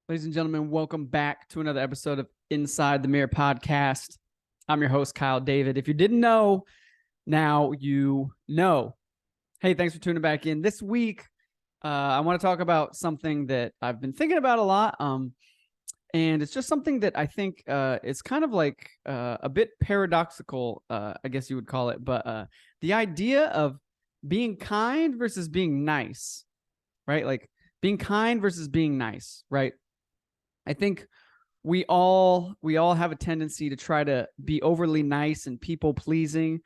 Ladies and gentlemen, welcome back to another episode of Inside the Mirror podcast. I'm your host, Kyle David. If you didn't know, now you know. Hey, thanks for tuning back in. This week, I want to talk about something that I've been thinking about a lot. And it's just something that I think it's kind of like a bit paradoxical, I guess you would call it. But the idea of being kind versus being nice, right? Like being kind versus being nice, right? I think we all have a tendency to try to be overly nice and people pleasing,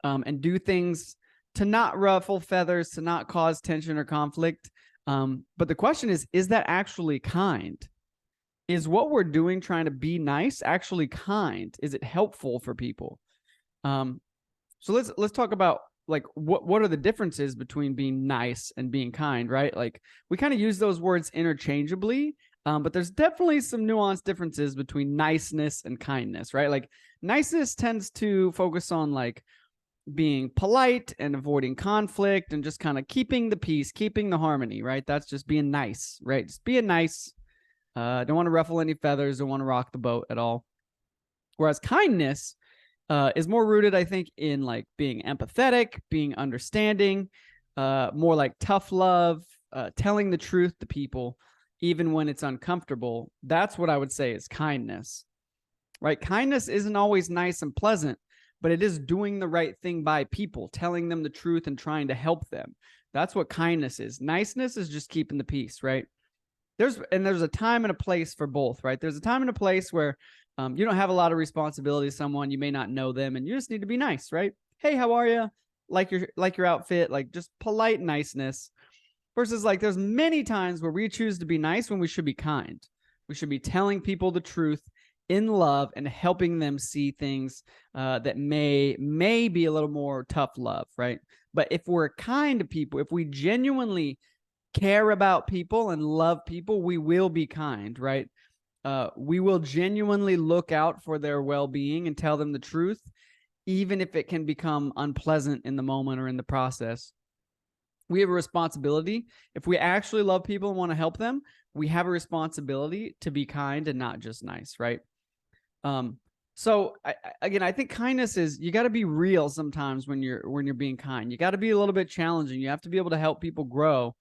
and do things to not ruffle feathers, to not cause tension or conflict. But the question is that actually kind? Is what we're doing, trying to be nice, actually kind? Is it helpful for people? So let's talk about like what are the differences between being nice and being kind, right? Like we kind of use those words interchangeably. But there's definitely some nuanced differences between niceness and kindness, right? Like niceness tends to focus on like being polite and avoiding conflict and just kind of keeping the peace, keeping the harmony, right? That's just being nice, right? Just being nice. Don't want to ruffle any feathers, don't want to rock the boat at all. Whereas kindness is more rooted, I think, in like being empathetic, being understanding, more like tough love, telling the truth to people even when it's uncomfortable. That's what I would say is kindness, right? Kindness isn't always nice and pleasant, but it is doing the right thing by people, telling them the truth and trying to help them. That's what kindness is. Niceness is just keeping the peace, right? There's a time and a place for both, right? There's a time and a place where you don't have a lot of responsibility to someone, you may not know them, and you just need to be nice, right? Hey, how are you? Like your outfit, like just polite niceness. Versus like there's many times where we choose to be nice when we should be kind. We should be telling people the truth in love and helping them see things that may be a little more tough love, right? But if we're kind to people, if we genuinely care about people and love people, we will be kind, right? We will genuinely look out for their well-being and tell them the truth, even if it can become unpleasant in the moment or in the process. We have a responsibility. If we actually love people and want to help them, we have a responsibility to be kind and not just nice, right? So I think kindness is, you got to be real sometimes when you're being kind. You got to be a little bit challenging. You have to be able to help people grow.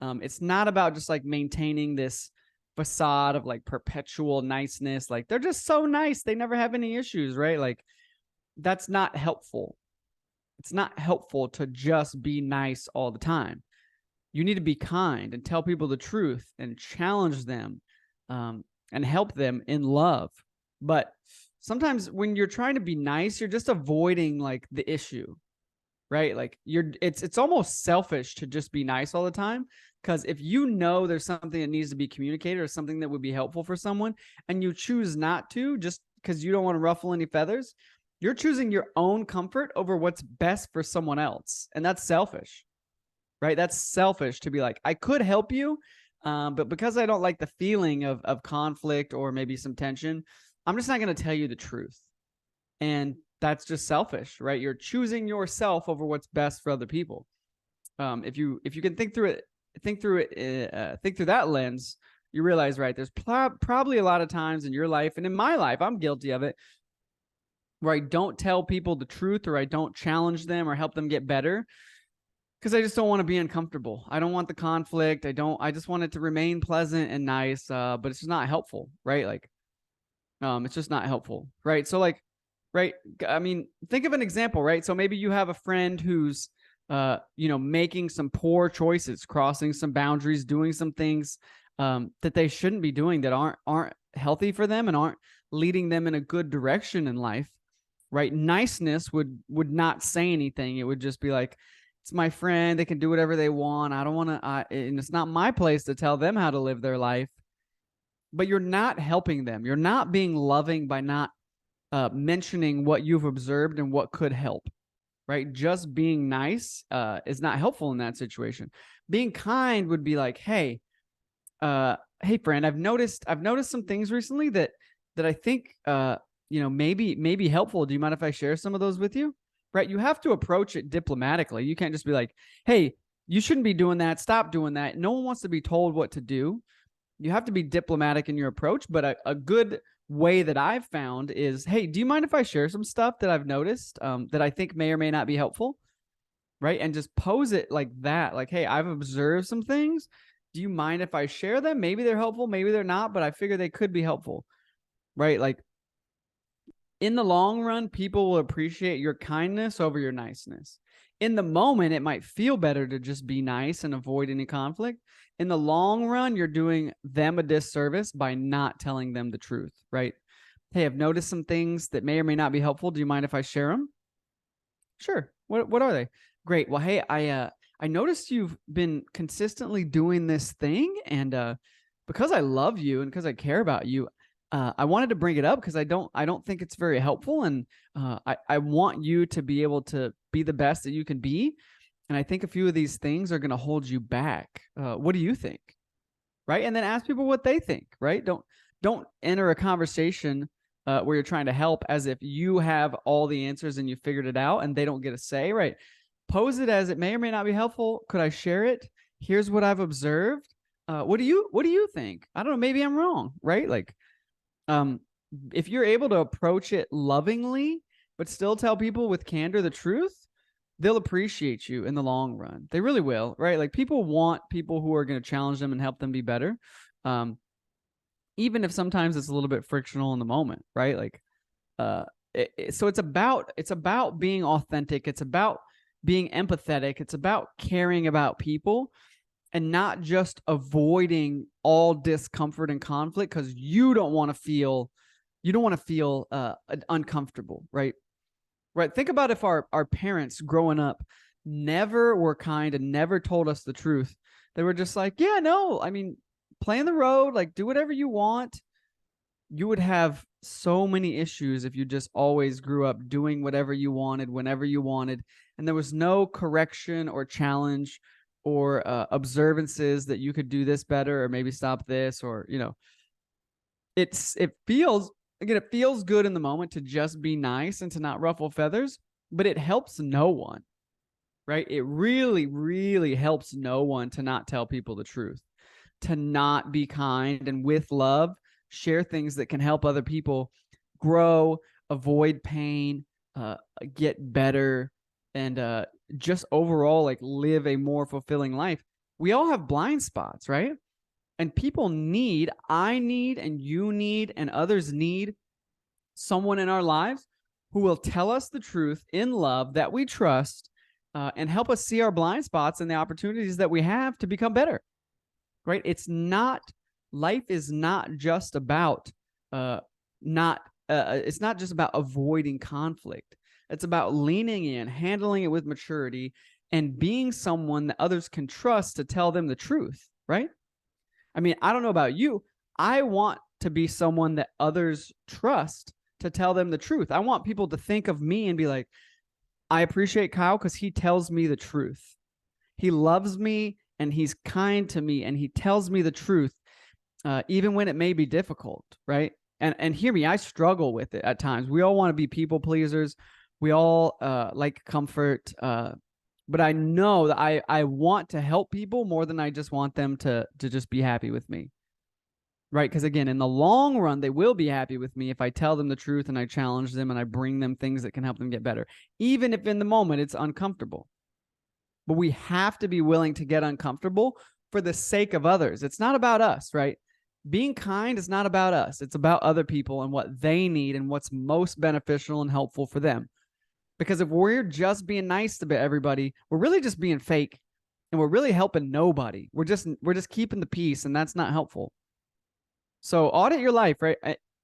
It's not about just like maintaining this facade of like perpetual niceness. Like they're just so nice, they never have any issues, right? Like that's not helpful. It's not helpful to just be nice all the time. You need to be kind and tell people the truth and challenge them, and help them in love. But sometimes when you're trying to be nice, you're just avoiding like the issue, right? Like it's almost selfish to just be nice all the time. Because if you know there's something that needs to be communicated or something that would be helpful for someone and you choose not to just because you don't want to ruffle any feathers, you're choosing your own comfort over what's best for someone else. And that's selfish, right? That's selfish to be like, I could help you, but because I don't like the feeling of conflict or maybe some tension, I'm just not going to tell you the truth. And that's just selfish, right? You're choosing yourself over what's best for other people. If you can think through that lens, you realize, right, there's probably a lot of times in your life and in my life, I'm guilty of it, where I don't tell people the truth or I don't challenge them or help them get better because I just don't want to be uncomfortable. I don't want the conflict. I just want it to remain pleasant and nice, but it's just not helpful, right? Like, it's just not helpful, right? So like, right, I mean, think of an example, right? So maybe you have a friend who's, making some poor choices, crossing some boundaries, doing some things that they shouldn't be doing, that aren't healthy for them and aren't leading them in a good direction in life. Right? Niceness would not say anything. It would just be like, it's my friend. They can do whatever they want. I don't want to, and it's not my place to tell them how to live their life. But you're not helping them. You're not being loving by not mentioning what you've observed and what could help. Right? Just being nice is not helpful in that situation. Being kind would be like, hey, friend, I've noticed some things recently that I think maybe helpful. Do you mind if I share some of those with you? Right? You have to approach it diplomatically. You can't just be like, hey, you shouldn't be doing that. Stop doing that. No one wants to be told what to do. you have to be diplomatic in your approach, but a good way that I've found is, hey, do you mind if I share some stuff that I've noticed that I think may or may not be helpful? Right. And just pose it like that. Like, hey, I've observed some things. Do you mind if I share them? Maybe they're helpful, maybe they're not, but I figure they could be helpful. Right. Like, in the long run, people will appreciate your kindness over your niceness. In the moment, it might feel better to just be nice and avoid any conflict. In the long run, you're doing them a disservice by not telling them the truth, right? Hey, I've noticed some things that may or may not be helpful. Do you mind if I share them? Sure. What are they? Great. Well, hey, I noticed you've been consistently doing this thing, and because I love you and because I care about you, I wanted to bring it up because I don't think it's very helpful, and I want you to be able to be the best that you can be, and I think a few of these things are going to hold you back. What do you think? Right, and then ask people what they think. Right, don't enter a conversation where you're trying to help as if you have all the answers and you figured it out, and they don't get a say. Right, pose it as it may or may not be helpful. Could I share it? Here's what I've observed. What do you think? I don't know. Maybe I'm wrong. Right, like. If you're able to approach it lovingly, but still tell people with candor the truth, they'll appreciate you in the long run. They really will, right? Like, people want people who are going to challenge them and help them be better. Even if sometimes it's a little bit frictional in the moment, right? Like, so it's about being authentic. It's about being empathetic. It's about caring about people, and not just avoiding all discomfort and conflict because you don't want to feel uncomfortable, right? Right. Think about if our parents growing up never were kind and never told us the truth. They were just like, yeah, no, I mean, play in the road, like, do whatever you want. You would have so many issues if you just always grew up doing whatever you wanted, whenever you wanted, and there was no correction or challenge or observances that you could do this better, or maybe stop this, or it feels good in the moment to just be nice and to not ruffle feathers, but it helps no one, right? It really, really helps no one to not tell people the truth, to not be kind, and with love share things that can help other people grow, avoid pain, get better, and just overall, like, live a more fulfilling life. We all have blind spots, right? And people I need, and you need, and others need someone in our lives who will tell us the truth in love that we trust, and help us see our blind spots and the opportunities that we have to become better, right? Life is not just about it's not just about avoiding conflict. It's about leaning in, handling it with maturity, and being someone that others can trust to tell them the truth, right? I mean, I don't know about you. I want to be someone that others trust to tell them the truth. I want people to think of me and be like, I appreciate Kyle because he tells me the truth. He loves me, and he's kind to me, and he tells me the truth, even when it may be difficult, right? And hear me, I struggle with it at times. We all want to be people pleasers. We all like comfort, but I know that I want to help people more than I just want them to just be happy with me, right? Because again, in the long run, they will be happy with me if I tell them the truth and I challenge them and I bring them things that can help them get better, even if in the moment it's uncomfortable. But we have to be willing to get uncomfortable for the sake of others. It's not about us, right? Being kind is not about us. It's about other people and what they need and what's most beneficial and helpful for them. Because if we're just being nice to everybody, we're really just being fake, and we're really helping nobody. We're just keeping the peace, and that's not helpful. So audit your life, right?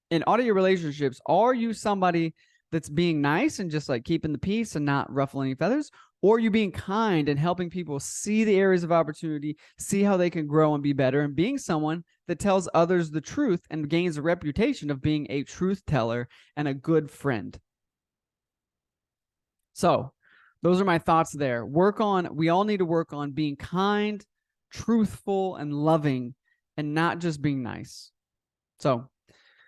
And audit your relationships. Are you somebody that's being nice and just like keeping the peace and not ruffling any feathers? Or are you being kind and helping people see the areas of opportunity, see how they can grow and be better, and being someone that tells others the truth and gains a reputation of being a truth teller and a good friend? So those are my thoughts there. We all need to work on being kind, truthful, and loving, and not just being nice. So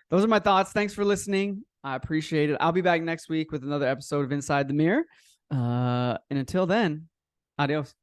those are my thoughts. Thanks for listening. I appreciate it. I'll be back next week with another episode of Inside the Mirror. And until then, adios.